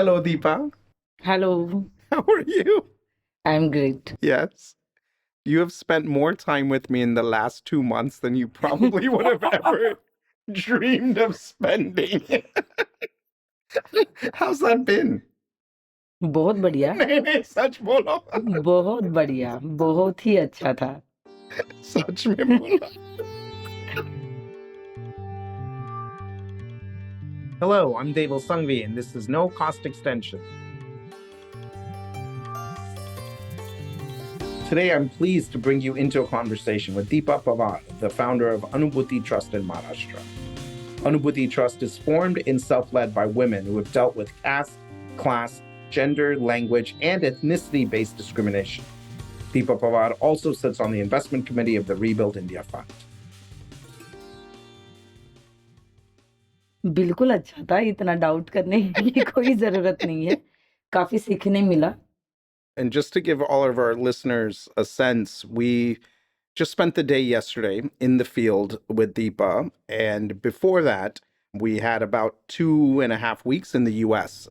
Hello, Deepa. Hello, How are you? I'm great. Yes. You have spent more time with me in the last 2 months than you probably would have ever dreamed of spending. How's that been? बहुत बढ़िया, नहीं, सच बोलो। बहुत बढ़िया, बहुत ही अच्छा था। सच में बोलो। Hello, I'm Deval Sangvi, and this is No Cost Extension. Today, I'm pleased to bring you into a conversation with Deepa Pawar, the founder of Anubhuti Trust in Maharashtra. Anubhuti Trust is formed and self-led by women who have dealt with caste, class, gender, language, and ethnicity-based discrimination. Deepa Pawar also sits on the investment committee of the Rebuild India Fund. बिल्कुल अच्छा था, इतना doubt करने की कोई ज़रूरत नहीं है। काफ़ी सीखने मिला। And just to give all of our listeners a sense, we just spent the day yesterday in the field with Deepa. And before that, we had about 2.5 weeks in the US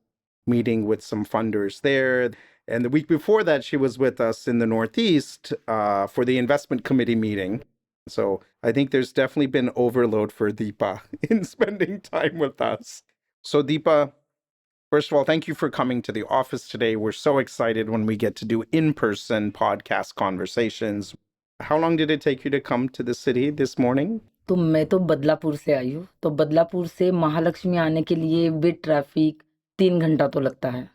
meeting with some funders there. And the week before that, she was with us in the Northeast for the investment committee meeting. So I think there's definitely been overload for Deepa in spending time with us. So, Deepa, first of all, thank you for coming to the office today. We're so excited when we get to do in-person podcast conversations. How long did it take you to come to the city this morning? तो मैं तो बदलापुर से आई हूँ, तो बदलापुर से महालक्ष्मी आने के लिए विद ट्रैफिक 3 घंटा तो लगता है।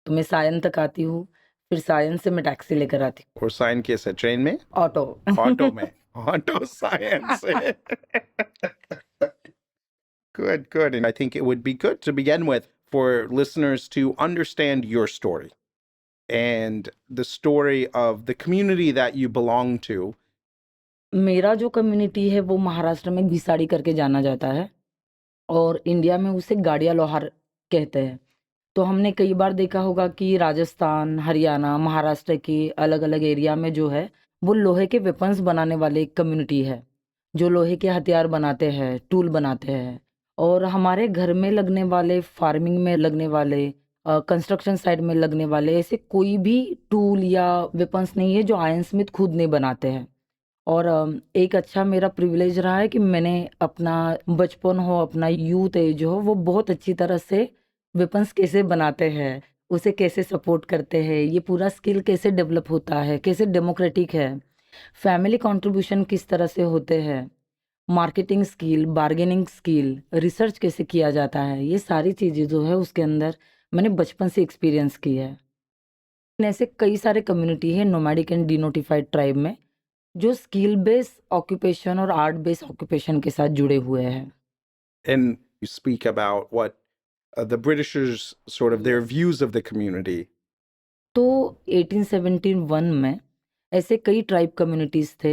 तो मैं सायन तक आती हूँ, फिर सायन से मैं टैक्सी लेकर आती और सायन कैसे, ट्रेन में? हूँ। ऑटो। ऑटो में। ऑटो सायन से। Good, good. And I think it would be good to begin with for listeners to understand your story and the story of the community that you belong to. मेरा जो community है वो महाराष्ट्र में घिसाड़ी करके जाना जाता है और इंडिया में उसे गाड़िया लोहार कहते हैं। तो हमने कई बार देखा होगा कि राजस्थान, हरियाणा, महाराष्ट्र के अलग-अलग एरिया में जो है वो लोहे के वेपन्स बनाने वाले कम्युनिटी है, जो लोहे के हथियार बनाते हैं, टूल बनाते हैं। और हमारे घर में लगने वाले, फार्मिंग में लगने वाले, कंस्ट्रक्शन साइट में लगने वाले ऐसे कोई भी टूल या वेपन्स नहीं है जो आयरन स्मिथ खुद नहीं बनाते हैं। और एक अच्छा मेरा प्रिविलेज रहा है कि मैंने अपना बचपन हो, अपना यूथ एज हो, वो बहुत अच्छी तरह से वेपन्स कैसे बनाते हैं, उसे कैसे सपोर्ट करते हैं, ये पूरा स्किल कैसे डेवलप होता है, कैसे डेमोक्रेटिक है, फैमिली कंट्रीब्यूशन किस तरह से होते हैं, marketing skill, bargaining skill, research कैसे किया जाता है, ये सारी चीज़ें जो है उसके अंदर मैंने बचपन से एक्सपीरियंस की है। ऐसे कई सारे कम्युनिटी है नोमैडिक एंड डिनोटिफाइड ट्राइब में जो स्किल बेस्ड ऑक्यूपेशन और आर्ट बेस्ड ऑक्यूपेशन के साथ जुड़े हुए हैं। And you speak about what the Britishers, sort of their views of the community. तो 1871 में ऐसे कई ट्राइब कम्युनिटीज थे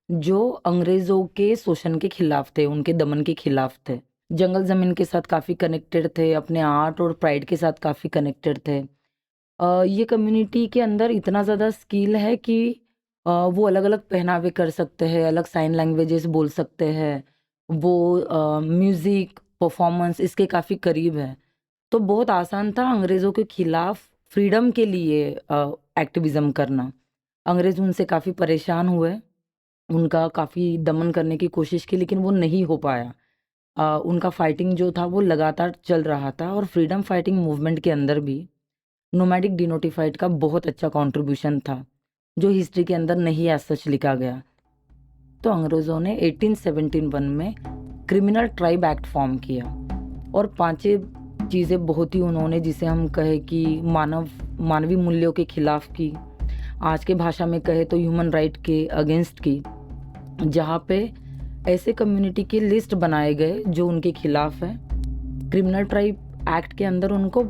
जो अंग्रेजों के शोषण के खिलाफ थे, उनके दमन के खिलाफ थे, जंगल जमीन के साथ काफ़ी कनेक्टेड थे, अपने आर्ट और प्राइड के साथ काफ़ी कनेक्टेड थे। ये कम्युनिटी के अंदर इतना ज़्यादा स्किल है कि वो अलग अलग पहनावे कर सकते हैं, अलग साइन लैंग्वेजेस बोल सकते हैं, वो म्यूज़िक परफॉर्मेंस इसके काफ़ी करीब है। तो बहुत आसान था अंग्रेज़ों के खिलाफ फ्रीडम के लिए एक्टिविज़म करना। अंग्रेज़ उनसे काफ़ी परेशान हुए, उनका काफ़ी दमन करने की कोशिश की लेकिन वो नहीं हो पाया। उनका फाइटिंग जो था वो लगातार चल रहा था और फ्रीडम फाइटिंग मूवमेंट के अंदर भी नोमैडिक डिनोटिफाइड का बहुत अच्छा कंट्रीब्यूशन था, जो हिस्ट्री के अंदर नहीं एज सच लिखा गया। तो अंग्रेज़ों ने 1871 में क्रिमिनल ट्राइब एक्ट फॉर्म किया और 5 चीज़ें बहुत ही उन्होंने, जिसे हम कहे कि मानवीय मूल्यों के खिलाफ की, आज के भाषा में कहे तो ह्यूमन राइट के अगेंस्ट की, जहाँ पे ऐसे कम्युनिटी की लिस्ट बनाए गए जो उनके खिलाफ है। क्रिमिनल ट्राइब एक्ट के अंदर उनको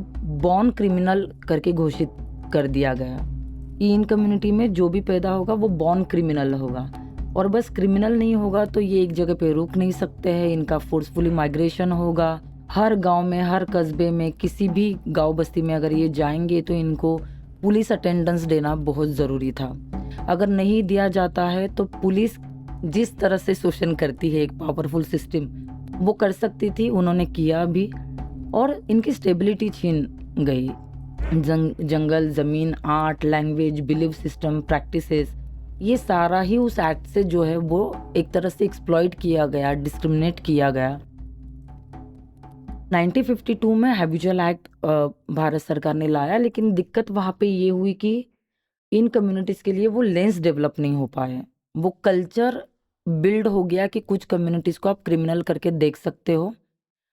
बॉर्न क्रिमिनल करके घोषित कर दिया गया। इन कम्युनिटी में जो भी पैदा होगा वो बॉर्न क्रिमिनल होगा और बस क्रिमिनल नहीं होगा तो ये एक जगह पे रुक नहीं सकते हैं, इनका फोर्सफुली माइग्रेशन होगा। हर गांव में, हर कस्बे में, किसी भी गांव बस्ती में अगर ये जाएंगे तो इनको पुलिस अटेंडेंस देना बहुत ज़रूरी था। अगर नहीं दिया जाता है तो पुलिस जिस तरह से शोषण करती है, एक पावरफुल सिस्टम, वो कर सकती थी, उन्होंने किया भी और इनकी स्टेबिलिटी छीन गई। जंगल, ज़मीन, art, language, belief system, practices, ये सारा ही उस एक्ट से जो है वो एक तरह से एक्सप्लॉइट किया गया, डिस्क्रिमिनेट किया गया। 1952 में हैबिचुअल एक्ट भारत सरकार ने लाया, लेकिन दिक्कत वहाँ पे ये हुई कि इन कम्युनिटीज़ के लिए वो लेंस डेवलप नहीं हो पाए। वो कल्चर बिल्ड हो गया कि कुछ कम्युनिटीज़ को आप क्रिमिनल करके देख सकते हो,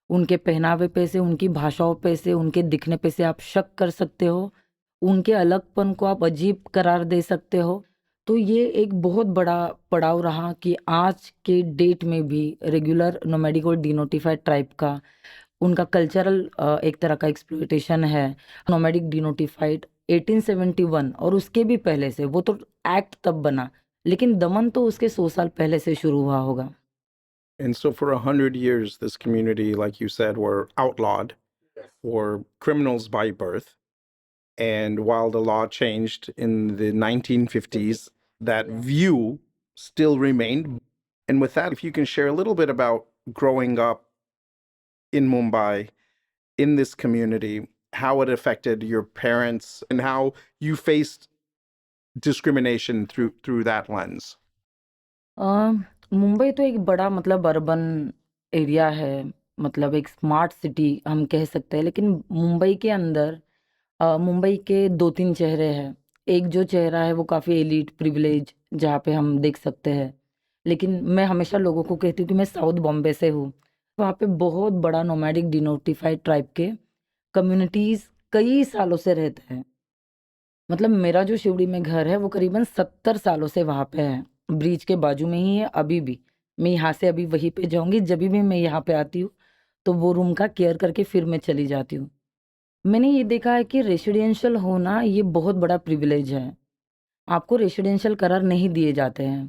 उनके पहनावे पे से, उनकी भाषाओं पे से, उनके दिखने पे से आप शक कर सकते हो, उनके अलगपन को आप अजीब करार दे सकते हो। तो ये एक बहुत बड़ा पड़ाव रहा कि आज के डेट में भी रेगुलर नोमैडिक और डिनोटिफाइड ट्राइब का उनका कल्चरल एक तरह का एक्सप्लॉयटेशन है। नोमैडिक डिनोटिफाइड 1871 और उसके भी पहले से, वो तो एक्ट तब बना, लेकिन दमन तो उसके 100 साल पहले से शुरू हुआ होगा। And so for 100 years, this community, like you said, were outlawed or criminals by birth. And while the law changed in the 1950s, that view still remained. And with that, if you can share a little bit about growing up in Mumbai, in this community, how it affected your parents and how you faced discrimination through that lens. अ, मुंबई तो एक बड़ा मतलब urban area है, मतलब एक smart city हम कह सकते हैं, लेकिन मुंबई के अंदर मुंबई के 2-3 चेहरे हैं। एक जो चेहरा है वो काफ़ी एलीट प्रिविलेज जहाँ पे हम देख सकते हैं। लेकिन मैं हमेशा लोगों को कहती हूँ कि मैं साउथ बॉम्बे से हूँ। वहाँ पे बहुत बड़ा नोमैडिक डिनोटिफाइड ट्राइब के कम्युनिटीज़ कई सालों से रहते हैं। मतलब मेरा जो शिवड़ी में घर है वो करीबन 70 सालों से वहाँ पे है। ब्रिज के बाजू में ही है अभी भी। मैं यहाँ से अभी वहीं पे जाऊँगी, जभी भी मैं यहाँ पे आती हूँ, तो वो रूम का केयर करके फिर मैं चली जाती हूँ। मैंने ये देखा है कि रेसिडेंशियल होना ये बहुत बड़ा प्रिविलेज है। आपको रेसिडेंशियल करार नहीं दिए जाते हैं।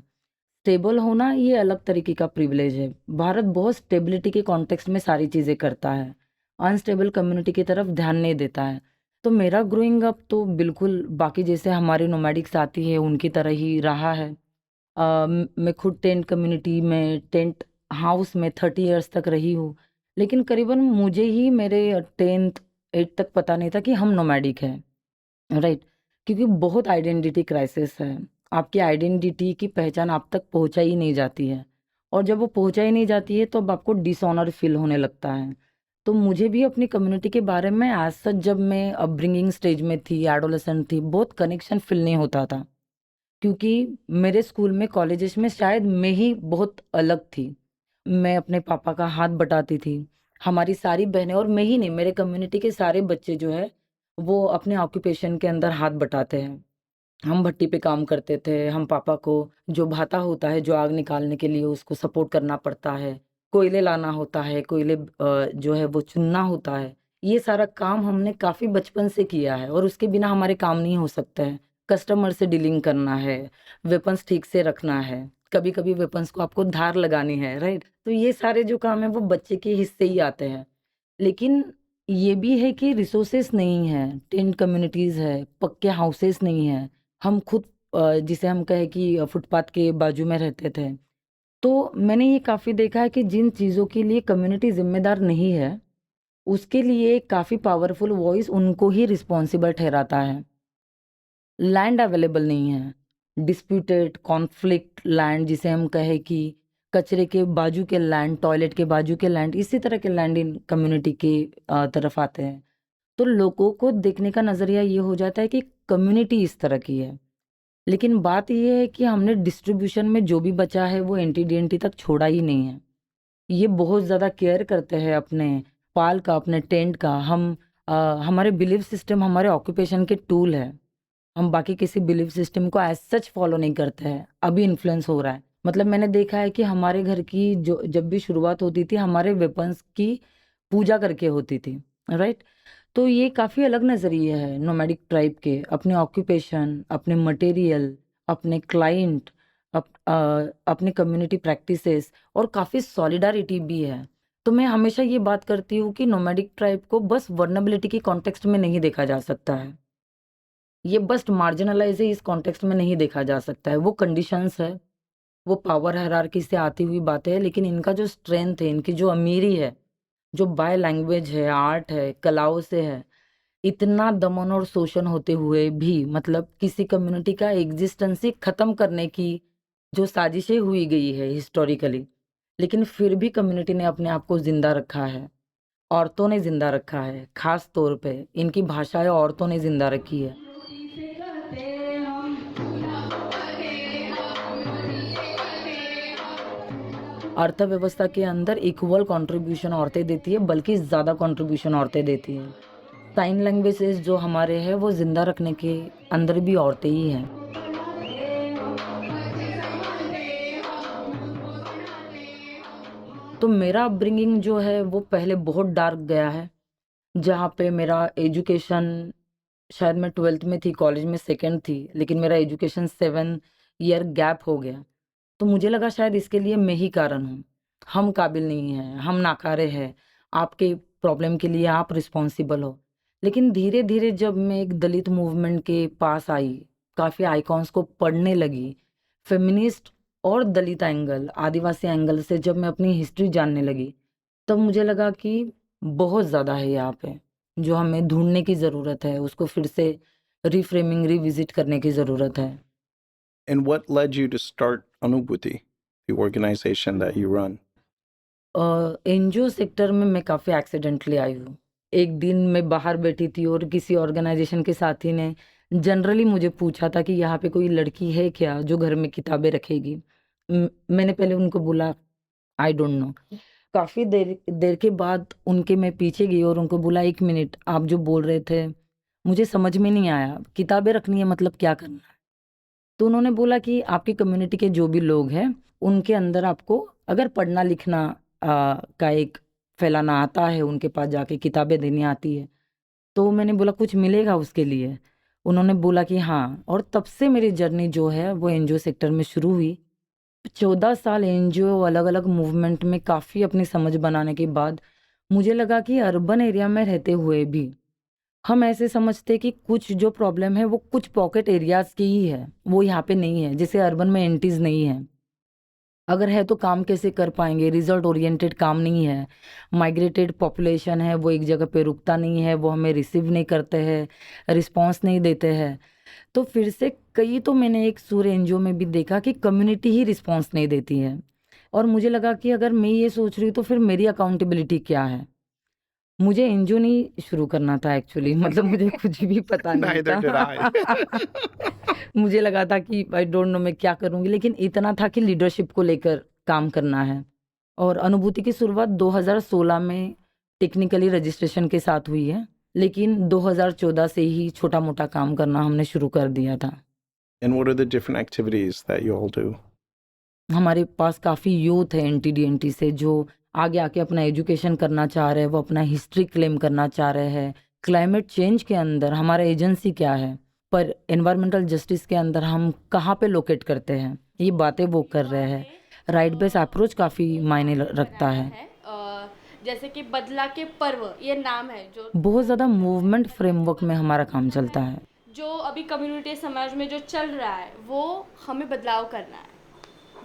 स्टेबल होना ये अलग तरीके का प्रिविलेज है। भारत बहुत स्टेबिलिटी के कॉन्टेक्स्ट में सारी चीज़ें करता है। अनस्टेबल कम्युनिटी की तरफ ध्यान नहीं देता है। तो मेरा ग्रोइंग अप तो बिल्कुल बाकी जैसे हमारे नोमैडिक साथी हैं उनकी तरह ही रहा है। मैं खुद टेंट कम्युनिटी में टेंट हाउस में 30 इयर्स तक रही हूँ। लेकिन करीबन मुझे ही मेरे 10th 8th तक पता नहीं था कि हम नोमैडिक हैं, राइट? क्योंकि बहुत आइडेंटिटी क्राइसिस है। आपकी आइडेंटिटी की पहचान आप तक पहुँचा ही नहीं जाती है, और जब वो पहुँचा ही नहीं जाती है तो अब आपको डिसऑनर फ़ील होने लगता है। तो मुझे भी अपनी कम्युनिटी के बारे में एज़ सच जब मैं अपब्रिंगिंग स्टेज में थी, एडोलेसेंट थी, बहुत कनेक्शन फ़ील नहीं होता था। क्योंकि मेरे स्कूल में, कॉलेजेस में शायद मैं ही बहुत अलग थी। मैं अपने पापा का हाथ बटाती थी। हमारी सारी बहनें, और मैं ही नहीं, मेरे कम्युनिटी के सारे बच्चे जो है, वो अपने ऑक्यूपेशन के अंदर हाथ बटाते हैं। हम भट्टी पे काम करते थे, हम पापा को जो भाता होता है, जो आग निकालने के लिए उसको सपोर्ट करना पड़ता है, कोयले लाना होता है, कोयले जो है वो चुनना होता है। ये सारा काम हमने काफ़ी बचपन से किया है और उसके बिना हमारे काम नहीं हो सकते हैं। कस्टमर से डीलिंग करना है, वेपन्स ठीक से रखना है, कभी-कभी वेपन्स को आपको धार लगानी है, राइट? तो ये सारे जो काम हैं वो बच्चे के हिस्से ही आते हैं। लेकिन ये भी है कि रिसोर्सेस नहीं हैं, टेंट कम्युनिटीज़ है, पक्के हाउसेस नहीं हैं। हम खुद जिसे हम कहें कि फुटपाथ के बाजू में रहते थे। तो मैंने ये काफ़ी देखा है कि जिन चीज़ों के लिए कम्युनिटी ज़िम्मेदार नहीं है, उसके लिए काफ़ी पावरफुल वॉइस उनको ही रिस्पॉन्सिबल ठहराता है। लैंड अवेलेबल नहीं है, डिस्प्यूटेड कॉन्फ्लिक्ट लैंड जिसे हम कहें कि कचरे के बाजू के लैंड, टॉयलेट के बाजू के लैंड, इसी तरह के लैंड इन कम्युनिटी के तरफ आते हैं। तो लोगों को देखने का नज़रिया ये हो जाता है कि कम्युनिटी इस तरह की है। लेकिन बात ये है कि हमने डिस्ट्रीब्यूशन में जो भी बचा है वो एंटी-डीएनटी तक छोड़ा ही नहीं है। ये बहुत ज़्यादा केयर करते हैं अपने पाल का, अपने टेंट का। हमारे बिलीफ सिस्टम हमारे ऑक्यूपेशन के टूल है। हम बाकी किसी बिलीफ सिस्टम को एज़ सच फॉलो नहीं करते हैं, अभी इन्फ्लुएंस हो रहा है। मतलब मैंने देखा है कि हमारे घर की जो जब भी शुरुआत होती थी, हमारे वेपन्स की पूजा करके होती थी, राइट? तो ये काफ़ी अलग नज़रिए है नोमैडिक ट्राइब के, अपने ऑक्यूपेशन, अपने मटेरियल, अपने क्लाइंट, अपने कम्युनिटी प्रैक्टिसेस, और काफ़ी सॉलिडारिटी भी है। तो मैं हमेशा ये बात करती हूँ कि नोमैडिक ट्राइब को बस वल्नरेबिलिटी के कॉन्टेक्स्ट में नहीं देखा जा सकता है। ये बस मार्जिनलाइज़ है, इस कॉन्टेक्स्ट में नहीं देखा जा सकता है। वो कंडीशंस है, वो पावर हायरार्की से आती हुई बातें हैं, लेकिन इनका जो स्ट्रेंथ है, इनकी जो अमीरी है, जो बाय लैंग्वेज है, आर्ट है, कलाओं से है, इतना दमन और शोषण होते हुए भी मतलब किसी कम्युनिटी का एग्जिस्टेंस ही खत्म करने की जो साजिशें हुई गई है हिस्टोरिकली, लेकिन फिर भी कम्युनिटी ने अपने आप को जिंदा रखा है। औरतों ने जिंदा रखा है, खास तौर पे इनकी भाषाएं औरतों ने जिंदा रखी है। अर्थव्यवस्था के अंदर इक्वल कंट्रीब्यूशन औरतें देती है, बल्कि ज़्यादा कंट्रीब्यूशन औरतें देती हैं। साइन लैंग्वेजेस जो हमारे हैं वो ज़िंदा रखने के अंदर भी औरतें ही हैं। तो मेरा अपब्रिंगिंग जो है वो पहले बहुत डार्क गया है, जहाँ पे मेरा एजुकेशन शायद मैं 12th में थी, कॉलेज में सेकंड थी, लेकिन मेरा एजुकेशन 7 ईयर गैप हो गया। तो मुझे लगा शायद इसके लिए मैं ही कारण हूँ। हम काबिल नहीं हैं, हम नाकारे हैं, आपके प्रॉब्लम के लिए आप रिस्पॉन्सिबल हो। लेकिन धीरे-धीरे जब मैं एक दलित मूवमेंट के पास आई, काफ़ी आइकॉन्स को पढ़ने लगी, फेमिनिस्ट और दलित एंगल, आदिवासी एंगल से जब मैं अपनी हिस्ट्री जानने लगी, तब मुझे लगा कि बहुत ज़्यादा है यहाँ पे, जो हमें ढूँढने की ज़रूरत है, उसको फिर से रिफ्रेमिंग, रिविज़िट करने की ज़रूरत है। And what led you to start Anubhuti, the organization that you run? NGO sector में मैं काफ़ी एक्सीडेंटली आई हूँ। एक दिन मैं बाहर बैठी थी और किसी ऑर्गेनाइजेशन के साथी ने जनरली मुझे पूछा था कि यहाँ पे कोई लड़की है क्या जो घर में किताबें रखेगी? मैंने पहले उनको बोला आई डोंट नो। काफ़ी देर देर के बाद उनके मैं पीछे गई और उनको बोला 1 मिनट आप जो बोल रहे थे, मुझे समझ में नहीं आया, किताबें रखनी है मतलब क्या करना है? तो उन्होंने बोला कि आपकी कम्युनिटी के जो भी लोग हैं, उनके अंदर आपको अगर पढ़ना-लिखना का एक फैलाना आता है, उनके पास जाके किताबें देनी आती है, तो मैंने बोला कुछ मिलेगा उसके लिए? उन्होंने बोला कि हाँ, और तब से मेरी जर्नी जो है वो एनजीओ सेक्टर में शुरू हुई। 14 साल एनजीओ अलग-अलग मूवमेंट में काफ़ी अपनी समझ बनाने के बाद, मुझे लगा कि अर्बन एरिया में रहते हुए भी हम ऐसे समझते हैं कि कुछ जो प्रॉब्लम है वो कुछ पॉकेट एरियाज़ की ही है, वो यहाँ पे नहीं है, जैसे अर्बन में एंटीज़ नहीं है। अगर है तो काम कैसे कर पाएँगे? रिज़ल्ट ओरिएंटेड काम नहीं है। माइग्रेटेड पॉपुलेशन है, वो एक जगह पे रुकता नहीं है, वो हमें रिसीव नहीं करते हैं, रिस्पॉन्स नहीं देते हैं। तो फिर से कई तो मैंने एक सूर्य एनजीओ में भी देखा कि कम्युनिटी ही रिस्पॉन्स नहीं देती है। और मुझे लगा कि अगर मैं ये सोच रही हूँ तो फिर मेरी अकाउंटेबिलिटी क्या है? मुझे एनजीओ नहीं शुरू करना था एक्चुअली मतलब मुझे कुछ भी पता नहीं Neither did I. था। मुझे लगा था कि आई डोंट नो मैं क्या करूँगी, लेकिन इतना था कि लीडरशिप को लेकर काम करना है। और अनुभूति की शुरुआत 2016 में टेक्निकली रजिस्ट्रेशन के साथ हुई है, लेकिन 2014 से ही छोटा-मोटा काम करना हमने शुरू कर दिया था। And what are the different activities that you all do? हमारे पास काफ़ी यूथ है एनटीडीएनटी से जो आगे आके अपना एजुकेशन करना चाह रहे हैं, वो अपना हिस्ट्री क्लेम करना चाह रहे हैं। क्लाइमेट चेंज के अंदर हमारा एजेंसी क्या है, पर एनवायरमेंटल जस्टिस के अंदर हम कहाँ पे लोकेट करते हैं, ये बातें वो कर रहे हैं। राइट बेस्ड अप्रोच काफ़ी मायने रखता है। जैसे कि बदला के पर्व ये नाम है जो बहुत ज़्यादा मूवमेंट फ्रेमवर्क में हमारा काम चलता है। जो अभी कम्युनिटी समाज में जो चल रहा है वो हमें बदलाव करना है,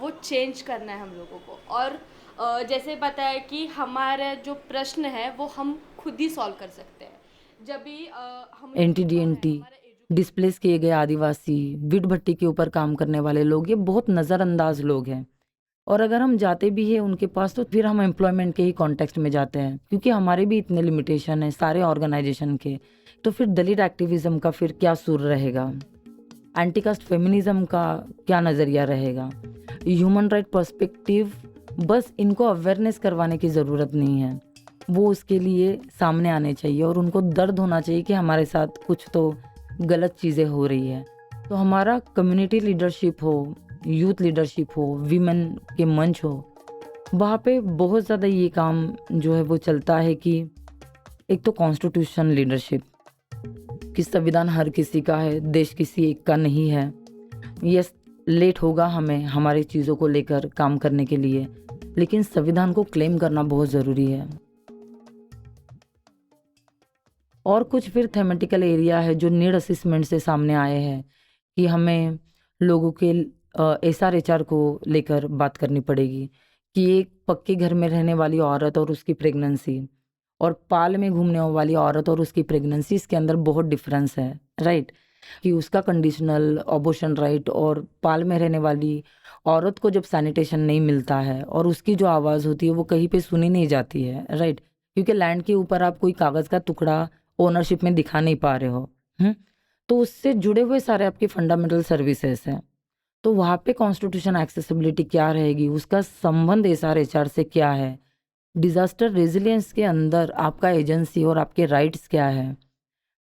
वो चेंज करना है हम लोगों को। और जैसे पता है कि हमारा जो प्रश्न है वो हम खुद ही सॉल्व कर सकते हैं जब भी हम एनटीडीएनटी, डिस्प्लेस किए गए आदिवासी, वीट भट्टी के ऊपर काम करने वाले लोग, ये बहुत नज़रअंदाज लोग हैं। और अगर हम जाते भी हैं उनके पास तो फिर हम एम्प्लॉयमेंट के ही कॉन्टेक्स्ट में जाते हैं, क्योंकि हमारे भी इतने लिमिटेशन हैं सारे ऑर्गेनाइजेशन के। तो फिर दलित एक्टिविज्म का फिर क्या सुर रहेगा, एंटी कास्ट फेमिनिज्म का क्या नज़रिया रहेगा, ह्यूमन राइट पर्सपेक्टिव, बस इनको अवेयरनेस करवाने की ज़रूरत नहीं है, वो उसके लिए सामने आने चाहिए और उनको दर्द होना चाहिए कि हमारे साथ कुछ तो गलत चीज़ें हो रही है। तो हमारा कम्युनिटी लीडरशिप हो, यूथ लीडरशिप हो, वीमेन के मंच हो, वहाँ पे बहुत ज़्यादा ये काम जो है वो चलता है कि एक तो कॉन्स्टिट्यूशन लीडरशिप कि संविधान हर किसी का है, देश किसी एक का नहीं है। यस, लेट होगा हमें हमारी चीज़ों को लेकर काम करने के लिए, लेकिन संविधान को क्लेम करना बहुत ज़रूरी है। और कुछ फिर थेमेटिकल एरिया है जो नीड असेसमेंट से सामने आए हैं कि हमें लोगों के एसआरएचआर को लेकर बात करनी पड़ेगी कि एक पक्के घर में रहने वाली औरत और उसकी प्रेगनेंसी और पाल में घूमने वाली औरत और उसकी प्रेगनेंसी के अंदर बहुत डिफरेंस है, राइट? कि उसका कंडीशनल अबॉर्शन राइट और पाल में रहने वाली औरत को जब सैनिटेशन नहीं मिलता है और उसकी जो आवाज़ होती है वो कहीं पे सुनी नहीं जाती है, राइट? क्योंकि लैंड के ऊपर आप कोई कागज़ का टुकड़ा ओनरशिप में दिखा नहीं पा रहे हो। तो उससे जुड़े हुए सारे आपके फंडामेंटल सर्विसेज हैं। तो वहाँ पे कॉन्स्टिट्यूशन एक्सेसिबिलिटी क्या रहेगी, उसका संबंध SRHR से क्या है, डिज़ास्टर रेजिलियंस के अंदर आपका एजेंसी और आपके राइट्स क्या है,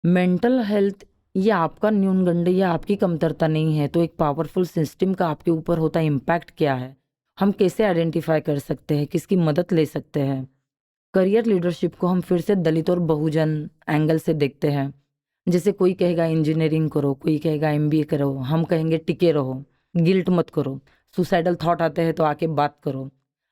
मेंटल हेल्थ ये आपका न्यूनगंड या आपकी कमतरता नहीं है, तो एक पावरफुल सिस्टम का आपके ऊपर होता इम्पैक्ट क्या है, हम कैसे आइडेंटिफाई कर सकते हैं, किसकी मदद ले सकते हैं। करियर लीडरशिप को हम फिर से दलित और बहुजन एंगल से देखते हैं। जैसे कोई कहेगा इंजीनियरिंग करो, कोई कहेगा MBA करो, हम कहेंगे टिके रहो, गिल्ट मत करो, सुसाइडल थॉट आते हैं तो आके बात करो,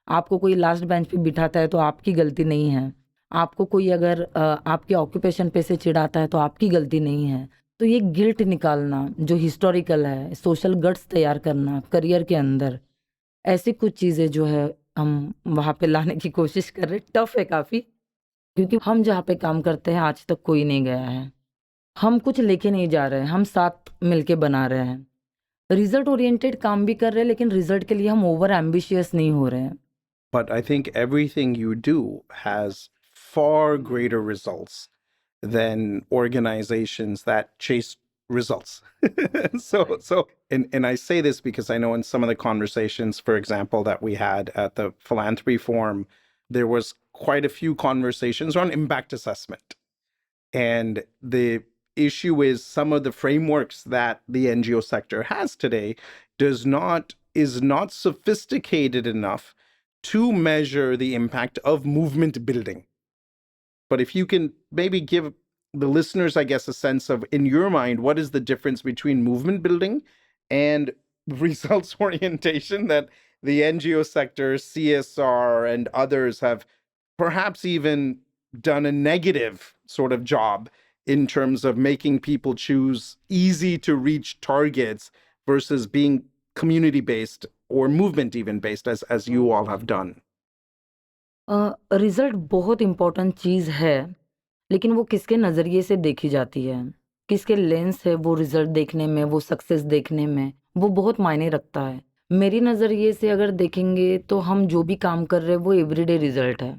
आपको कोई लास्ट बेंच पे बिठाता है तो आपकी गलती नहीं है, आपको कोई अगर आपके ऑक्यूपेशन पे से चिढ़ाता है तो आपकी गलती नहीं है। तो ये गिल्ट निकालना जो हिस्टोरिकल है, सोशल गट्स तैयार करना करियर के अंदर, ऐसी कुछ चीज़ें जो है हम वहाँ पे लाने की कोशिश कर रहे हैं। टफ है काफ़ी, क्योंकि हम जहाँ पे काम करते हैं आज तक कोई नहीं गया है, हम कुछ लेके नहीं जा रहे हैं, हम साथ मिलके बना रहे हैं। रिजल्ट ओरिएंटेड काम भी कर रहे हैं, लेकिन रिजल्ट के लिए हम ओवर एम्बिशियस नहीं हो रहे हैं। But I think everything you do has far greater results than organizations that chase results. And I say this because I know in some of the conversations, for example, that we had at the philanthropy forum, there was quite a few conversations on impact assessment. And the issue is some of the frameworks that the NGO sector has today is not sophisticated enough to measure the impact of movement building. But if you can maybe give the listeners, I guess, a sense of, in your mind, what is the difference between movement building and results orientation that the NGO sector, CSR, and others have perhaps even done a negative sort of job in terms of making people choose easy to reach targets versus being community based or movement even based, as you all have done? Result बहुत important चीज़ है, लेकिन वो किसके नज़रिए से देखी जाती है, किसके लेंस है वो रिजल्ट देखने में, वो सक्सेस देखने में, वो बहुत मायने रखता है। मेरी नज़रिए से अगर देखेंगे तो हम जो भी काम कर रहे हैं वो एवरीडे रिजल्ट है।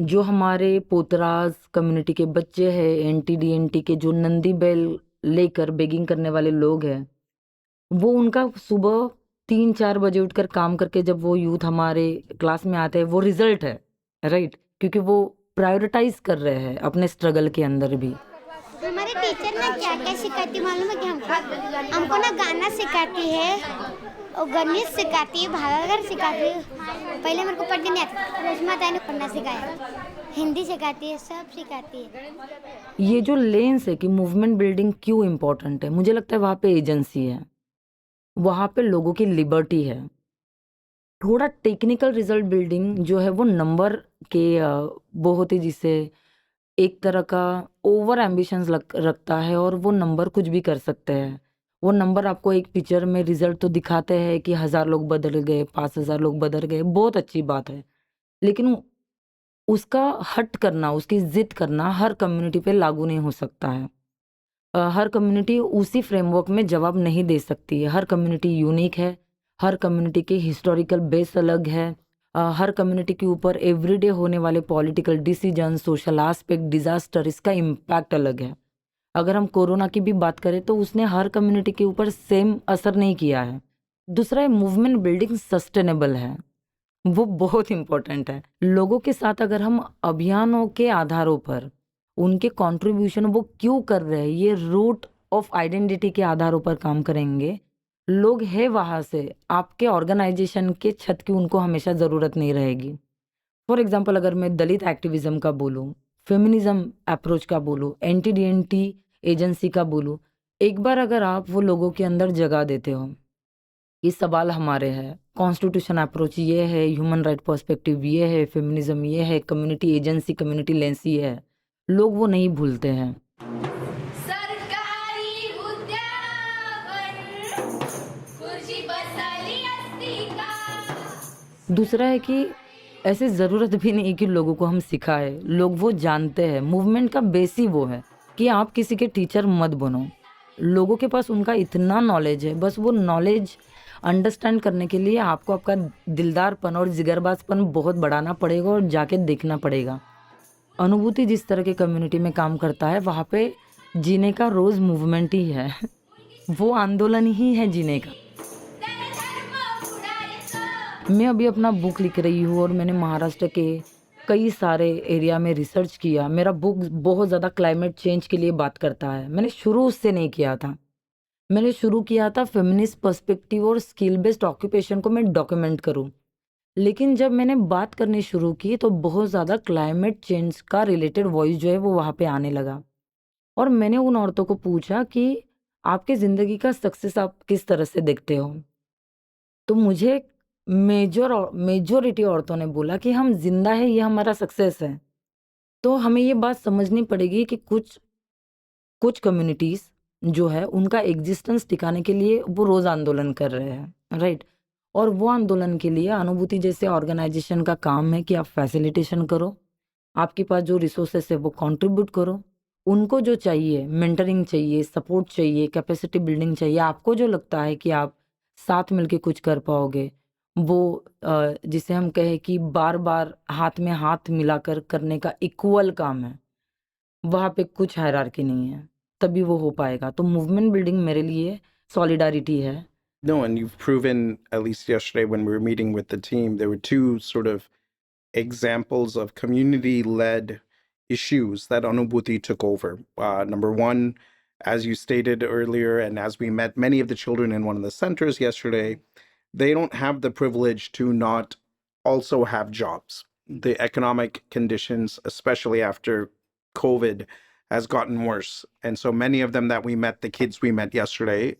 जो हमारे पोतराज कम्युनिटी के बच्चे हैं, NTDNT के जो नंदी बैल लेकर बेगिंग करने वाले लोग हैं, वो उनका सुबह 3-4 बजे उठकर काम करके जब वो यूथ हमारे क्लास में आते हैं, वो रिजल्ट है, राइट? क्योंकि वो प्रायोरिटाइज कर रहे हैं अपने स्ट्रगल के अंदर भी। हमारे टीचर ना क्या क्या सिखाती मालूम है कि हमको ना गाना सिखाती है और गणित सिखाती है, भागाकार सिखाती है। पहले मेरे को पढ़ने नहीं आता, रश्मा ताई ने पढ़ना सिखाया, हिंदी सिखाती है, सब सिखाती है। ये जो लेंस है कि मूवमेंट बिल्डिंग क्यों इम्पोर्टेंट है, मुझे लगता है वहाँ पे एजेंसी है, वहाँ पे लोगों की लिबर्टी है। थोड़ा टेक्निकल रिजल्ट बिल्डिंग जो है वो नंबर के बहुत ही जिसे एक तरह का ओवर एम्बिशंस रखता है और वो नंबर कुछ भी कर सकते हैं। वो नंबर आपको एक पिक्चर में रिजल्ट तो दिखाते हैं कि 1000 लोग बदल गए, 5000 लोग बदल गए, बहुत अच्छी बात है, लेकिन उसका हट करना, उसकी जिद करना हर कम्युनिटी पे लागू नहीं हो सकता है। हर कम्युनिटी उसी फ्रेमवर्क में जवाब नहीं दे सकती है। हर कम्युनिटी यूनिक है, हर कम्युनिटी के हिस्टोरिकल बेस अलग है, हर कम्युनिटी के ऊपर एवरीडे होने वाले political decision, social aspect, disaster, इसका इम्पैक्ट अलग है। अगर हम कोरोना की भी बात करें तो उसने हर कम्युनिटी के ऊपर सेम असर नहीं किया है। दूसरा है मूवमेंट बिल्डिंग सस्टेनेबल है, वो बहुत इम्पोर्टेंट है। लोगों के साथ अगर हम अभियानों के आधारों पर उनके कंट्रीब्यूशन वो क्यों कर रहे हैं, ये रूट ऑफ आइडेंटिटी के आधारों पर काम करेंगे, लोग है वहाँ से, आपके ऑर्गेनाइजेशन के छत की उनको हमेशा ज़रूरत नहीं रहेगी। फॉर एग्जांपल अगर मैं दलित एक्टिविज्म का बोलूँ, फेमिनिज्म अप्रोच का बोलूँ, NTDNT एजेंसी का बोलूँ, एक बार अगर आप वो लोगों के अंदर जगह देते हो, ये सवाल हमारे हैं, कॉन्स्टिट्यूशन अप्रोच ये है, ह्यूमन राइट पर्सपेक्टिव ये है, फेमिनिज्म ये है, कम्युनिटी एजेंसी, कम्युनिटी लेंस ये है, लोग वो नहीं भूलते हैं। सरकारी उद्यावर खुर्ची बसली असती का। दूसरा है कि ऐसे ज़रूरत भी नहीं कि लोगों को हम सिखाएं, लोग वो जानते हैं। मूवमेंट का बेस ही वो है कि आप किसी के टीचर मत बनो। लोगों के पास उनका इतना नॉलेज है, बस वो नॉलेज अंडरस्टैंड करने के लिए आपको आपका दिलदारपन और जिगरबाजपन बहुत बढ़ाना पड़ेगा और जाके देखना पड़ेगा। अनुभूति जिस तरह के कम्युनिटी में काम करता है, वहाँ पे जीने का रोज़ मूवमेंट ही है। वो आंदोलन ही है जीने का। मैं अभी अपना बुक लिख रही हूँ और मैंने महाराष्ट्र के कई सारे एरिया में रिसर्च किया। मेरा बुक बहुत ज़्यादा क्लाइमेट चेंज के लिए बात करता है। मैंने शुरू उससे नहीं किया था। मैंने शुरू किया था फेमिनिस्ट पर्सपेक्टिव और स्किल बेस्ड ऑक्यूपेशन को मैं डॉक्यूमेंट करूँ। लेकिन जब मैंने बात करनी शुरू की तो बहुत ज़्यादा क्लाइमेट चेंज का रिलेटेड वॉइस जो है वो वहाँ पे आने लगा। और मैंने उन औरतों को पूछा कि आपकी ज़िंदगी का सक्सेस आप किस तरह से देखते हो? तो मुझे मेजॉरिटी औरतों ने बोला कि हम जिंदा है, ये हमारा सक्सेस है। तो हमें ये बात समझनी पड़ेगी कि कुछ कुछ कम्युनिटीज जो है उनका एग्जिस्टेंस टिकाने के लिए वो रोज आंदोलन कर रहे हैं, राइट। और वो आंदोलन के लिए अनुभूति जैसे ऑर्गेनाइजेशन का काम है कि आप फैसिलिटेशन करो, आपके पास जो रिसोर्सेस है वो कंट्रीब्यूट करो। उनको जो चाहिए, मेंटरिंग चाहिए, सपोर्ट चाहिए, कैपेसिटी बिल्डिंग चाहिए, आपको जो लगता है कि आप साथ मिलके कुछ कर पाओगे, वो जिसे हम कहें कि बार बार हाथ में हाथ मिलाकर करने का इक्वल काम है, वहाँ पे कुछ हायरार्की नहीं है, तभी वो हो पाएगा। तो मूवमेंट बिल्डिंग मेरे लिए सॉलिडारिटी है। No, and you've proven, at least yesterday when we were meeting with the team, there were two sort of examples of community led issues that Anubhuti took over. Number one, as you stated earlier, and as we met many of the children in one of the centers yesterday, they don't have the privilege to not also have jobs. The economic conditions, especially after COVID, has gotten worse. And so many of them that we met, the kids we met yesterday,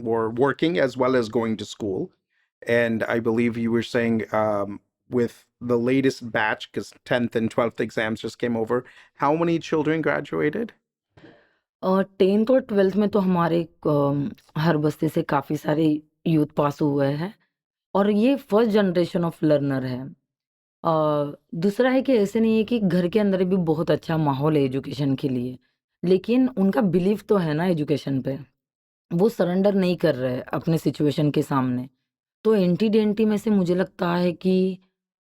were working as well as going to school. And I believe you were saying with the latest batch, because 10th and 12th exams just came over, how many children graduated? 10th और 12th में तो हमारे हर बस्ती से काफ़ी सारे youth पास हुए हैं और ये फर्स्ट जनरेशन ऑफ लर्नर है। दूसरा है कि ऐसे नहीं है कि घर के अंदर भी बहुत अच्छा माहौल है एजुकेशन के लिए, लेकिन उनका बिलीव तो है ना एजुकेशन पे, वो सरेंडर नहीं कर रहे अपने सिचुएशन के सामने। तो एनटी-डीएनटी में से मुझे लगता है कि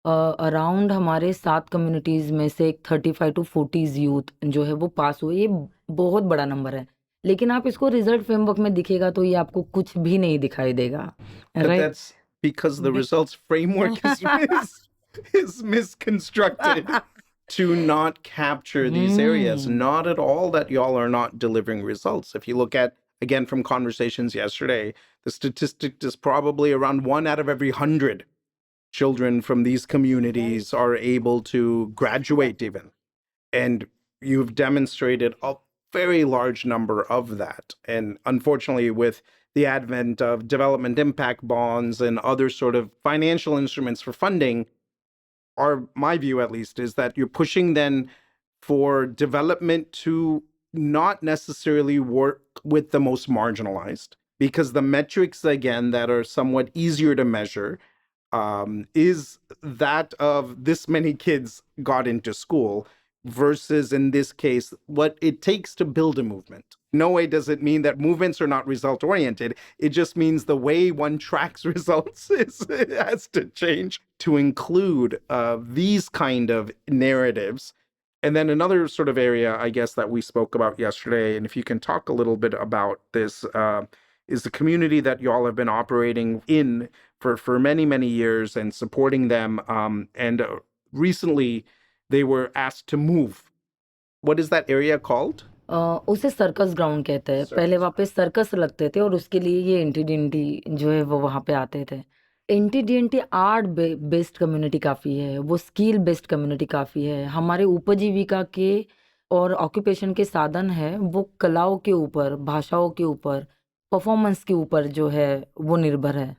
अराउंड हमारे 7 कम्युनिटीज़ में से एक 35 टू 40 यूथ जो है वो पास हुए। ये बहुत बड़ा नंबर है, लेकिन आप इसको रिजल्ट फ्रेमवर्क में दिखेगा तो ये आपको कुछ भी नहीं दिखाई देगा, But right? that's because the Be- results framework is misconstructed to not capture these areas. Hmm. Not at all that y'all are not delivering results. If you look at, again, from conversations yesterday, the statistic is probably around 1 out of every 100 children from these communities are able to graduate even. And you've demonstrated a very large number of that. And unfortunately, with the advent of development impact bonds and other sort of financial instruments for funding, my view at least is that you're pushing then for development to not necessarily work with the most marginalized, because the metrics, again, that are somewhat easier to measure is that of this many kids got into school versus, in this case, what it takes to build a movement. No way does it mean that movements are not result oriented. It just means the way one tracks results has to change to include these kind of narratives. And then another sort of area, I guess, that we spoke about yesterday, and if you can talk a little bit about this, is the community that y'all have been operating in for many, many years and supporting them. And recently, they were asked to move. What is that area called? उसे circus ground कहते हैं। Circus पहले वहाँ पे circus लगते थे और उसके लिए ये एनटी-डीएनटी जो है वो वहाँ पे आते थे। एनटी-डीएनटी आर्ट बेस्ड कम्युनिटी काफ़ी है, वो स्किल बेस्ड कम्युनिटी काफ़ी है। हमारे उपजीविका के और ऑक्यूपेशन के साधन है वो कलाओं के ऊपर, भाषाओं के ऊपर, परफॉर्मेंस के ऊपर जो है वो निर्भर है।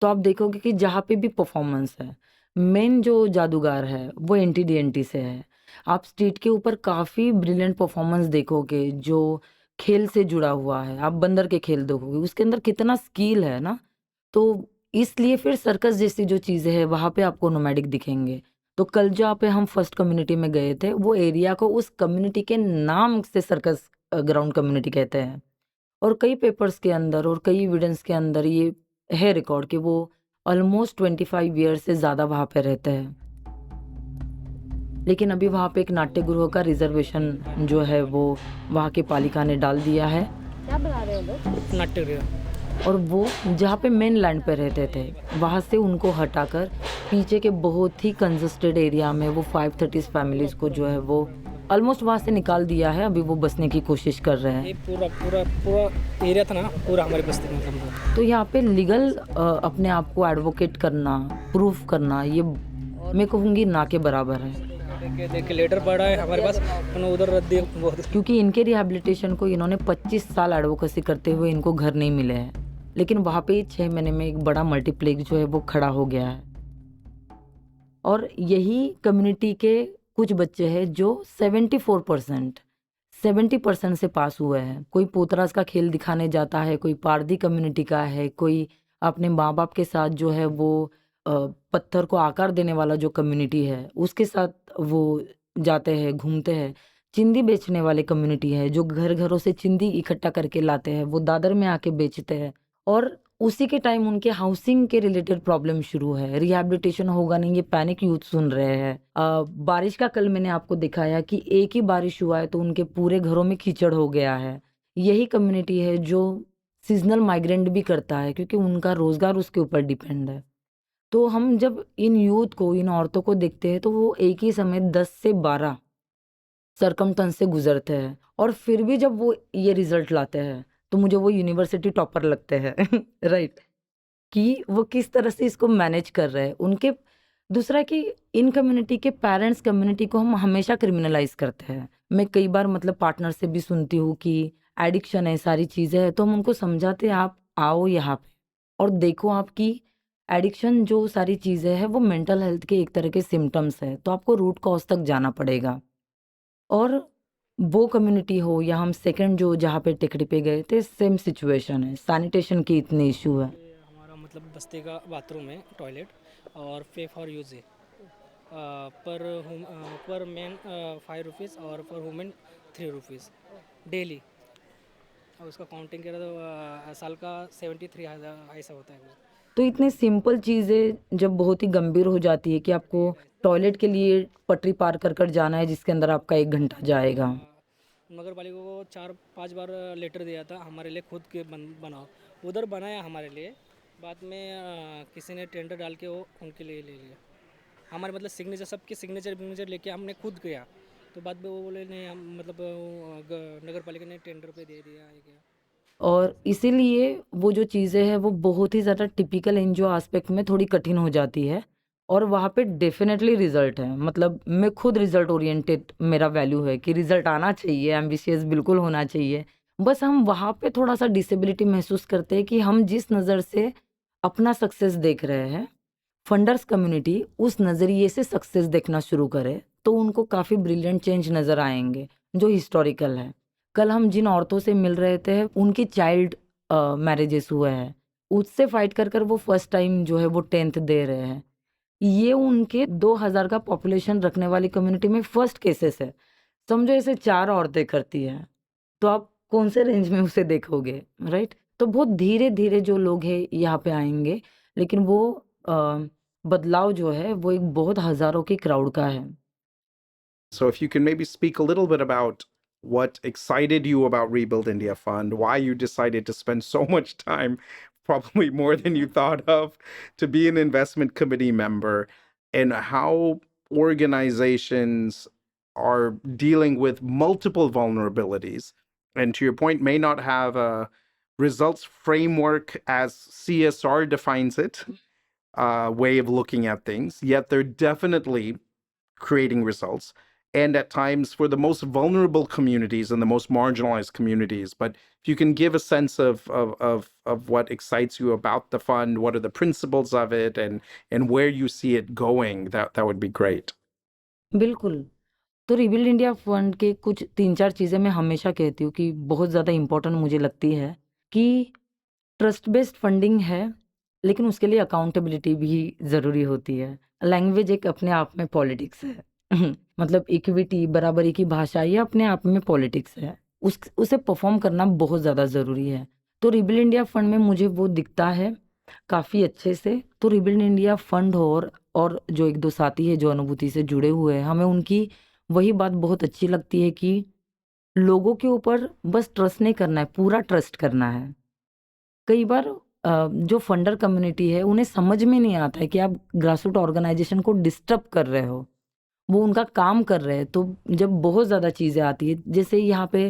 तो आप देखोगे कि जहाँ पे भी परफॉर्मेंस है, मेन जो जादूगर है वो एनटी-डीएनटी से है। आप स्ट्रीट के ऊपर काफ़ी ब्रिलियंट परफॉर्मेंस देखोगे जो खेल से जुड़ा हुआ है। आप बंदर के खेल देखोगे, उसके अंदर कितना स्किल है ना। तो इसलिए फिर सर्कस जैसी जो चीज़ें हैं वहाँ पे आपको नोमैडिक दिखेंगे। तो कल जहाँ पे हम फर्स्ट कम्युनिटी में गए थे वो एरिया को उस कम्युनिटी के नाम से सर्कस ग्राउंड कम्युनिटी कहते हैं। और कई पेपर्स के अंदर और कई एविडेंस के अंदर ये है रिकॉर्ड कि वो ऑलमोस्ट 25 ईयर्स से ज़्यादा वहाँ पे रहते हैं। लेकिन अभी वहाँ पे एक नाट्य गृह का रिजर्वेशन जो है वो वहाँ की पालिका ने डाल दिया है नाट्यगृह। और वो जहाँ पे मेन लैंड पे रहते थे वहाँ से उनको हटाकर पीछे के बहुत ही कंजस्टेड एरिया में वो 530 फैमिलीज को जो है वो ऑलमोस्ट वहाँ से निकाल दिया है। अभी वो बसने की कोशिश कर रहे ये हैं। पूरा पूरा पूरा एरिया था ना, पूरा हमारे बस्ती में समझो। तो यहाँ पे लीगल अपने आप को एडवोकेट करना, प्रूफ करना, ये मैं कहूँगी ना के बराबर है। देख के लेटर पड़ा है हमारे पास, उन्होंने उधर रद्द दिया बहुत। क्योंकि इनके रिहैबिलिटेशन को इन्होंने 25 साल एडवोकेसी करते हुए इनको घर नहीं मिले हैं, लेकिन वहाँ पे 6 महीने में एक बड़ा मल्टीप्लेक्स जो है वो खड़ा हो गया है। और यही कम्युनिटी के कुछ बच्चे हैं जो 70% से पास हुए हैं। कोई पोतराज का खेल दिखाने जाता है, कोई पारदी कम्युनिटी का है, कोई अपने माँ बाप के साथ जो है वो पत्थर को आकार देने वाला जो कम्युनिटी है उसके साथ वो जाते हैं, घूमते हैं। चिंदी बेचने वाले कम्युनिटी है जो घर घरों से चिंदी इकट्ठा करके लाते हैं, वो दादर में आके बेचते हैं। और उसी के टाइम उनके हाउसिंग के रिलेटेड प्रॉब्लम शुरू है। रिहैबिलिटेशन होगा नहीं, ये पैनिक यूथ सुन रहे हैं। बारिश का कल मैंने आपको दिखाया कि एक ही बारिश हुआ है तो उनके पूरे घरों में कीचड़ हो गया है। यही कम्युनिटी है जो सीजनल माइग्रेंट भी करता है क्योंकि उनका रोजगार उसके ऊपर डिपेंड है। तो हम जब इन यूथ को, इन औरतों को देखते हैं तो वो एक ही समय 10 से 12 सरकमस्टेंस से गुजरते हैं और फिर भी जब वो ये रिजल्ट लाते हैं तो मुझे वो यूनिवर्सिटी टॉपर लगते हैं राइट, कि वो किस तरह से इसको मैनेज कर रहे हैं। उनके दूसरा कि इन कम्युनिटी के पेरेंट्स कम्युनिटी को हम हमेशा क्रिमिनलाइज करते हैं। मैं कई बार मतलब पार्टनर से भी सुनती हूँ कि एडिक्शन है, सारी चीज़ें हैं, तो हम उनको समझाते हैं आप आओ यहाँ पे और देखो आपकी एडिक्शन जो सारी चीज़ें हैं वो मेंटल हेल्थ के एक तरह के सिम्टम्स है, तो आपको रूट कॉज तक जाना पड़ेगा। और वो कम्युनिटी हो या हम सेकंड जो जहाँ पे टेकड़ी पे गए थे, सेम सिचुएशन है, सैनिटेशन की इतनी इशू है। ये हमारा मतलब बस्ती का बाथरूम है, टॉयलेट और पे फॉर यूज है। पर मैन 5 रुपीज़ और पर वुमेन 3 रुपीज़ डेली। और उसका काउंटिंग करें तो साल का 73,000 ऐसा होता है। तो इतनी सिंपल चीज़ें जब बहुत ही गंभीर हो जाती है कि आपको टॉयलेट के लिए पटरी पार कर कर जाना है जिसके अंदर आपका 1 घंटा जाएगा। नगर पालिका को 4-5 बार लेटर दिया था हमारे लिए, खुद के बनाओ। उधर बनाया हमारे लिए, बाद में किसी ने टेंडर डाल के वो उनके लिए ले लिया। हमारे मतलब सिग्नेचर, सबके सिग्नेचर लेके हमने खुद गया, तो बाद में वो बोले नहीं, हम मतलब नगर पालिका ने टेंडर पे दे दिया है क्या। और इसीलिए वो जो चीज़ें हैं वो बहुत ही ज़्यादा टिपिकल एनजीओ एस्पेक्ट में थोड़ी कठिन हो जाती है और वहाँ पे डेफिनेटली रिजल्ट है। मतलब मैं खुद रिजल्ट ओरिएंटेड मेरा वैल्यू है कि रिजल्ट आना चाहिए, एम्बिशियस बिल्कुल होना चाहिए। बस हम वहाँ पे थोड़ा सा डिसेबिलिटी महसूस करते हैं कि हम जिस नज़र से अपना सक्सेस देख रहे हैं, फंडर्स कम्युनिटी उस नज़रिए से सक्सेस देखना शुरू करे तो उनको काफ़ी ब्रिलियंट चेंज नज़र आएंगे जो हिस्टोरिकल है। कल हम जिन औरतों से मिल रहे थे उनकी चाइल्ड मैरिजेस हुए हैं, उससे फाइट कर कर वो फर्स्ट टाइम जो है वो 10th दे रहे हैं। ये उनके 2000 का पॉपुलेशन रखने वाली कम्युनिटी में फर्स्ट केसेस है। समझो ऐसे 4 औरतें करती हैं तो आप कौन से रेंज में उसे देखोगे, राइट। तो बहुत धीरे धीरे जो लोग हैं यहाँ पे आएंगे, लेकिन वो बदलाव जो है वो एक बहुत हजारों की क्राउड का है। So if you can maybe speak a little bit about what excited you about Rebuild India Fund, why you decided to spend so much time, probably more than you thought of, to be an investment committee member, and how organizations are dealing with multiple vulnerabilities, and to your point, may not have a results framework as CSR defines it, way of looking at things, yet they're definitely creating results, and at times for the most vulnerable communities and the most marginalized communities. But if you can give a sense of what excites you about the fund, what are the principles of it, and where you see it going, that would be great. बिल्कुल। तो rebuild India fund के कुछ 3-4 चीज़ें मैं हमेशा कहती हूँ कि बहुत ज़्यादा इम्पोर्टेंट मुझे लगती है कि ट्रस्ट बेस्ड फंडिंग है, लेकिन उसके लिए अकाउंटेबिलिटी भी ज़रूरी होती है। लैंग्वेज एक अपने आप में पॉलिटिक्स है। मतलब इक्विटी, बराबरी की भाषा, ये अपने आप में पॉलिटिक्स है। उसे परफॉर्म करना बहुत ज़्यादा ज़रूरी है। तो रिबिल्ड इंडिया फंड में मुझे वो दिखता है काफ़ी अच्छे से। तो रिबिल्ड इंडिया फंड और जो एक दो साथी है जो अनुभूति से जुड़े हुए हैं, हमें उनकी वही बात बहुत अच्छी लगती है कि लोगों के ऊपर बस ट्रस्ट नहीं करना है, पूरा ट्रस्ट करना है। कई बार जो फंडर कम्युनिटी है उन्हें समझ में नहीं आता है कि आप ग्रासरूट ऑर्गेनाइजेशन को डिस्टर्ब कर रहे हो, वो उनका काम कर रहे हैं। तो जब बहुत ज़्यादा चीज़ें आती है, जैसे यहाँ पे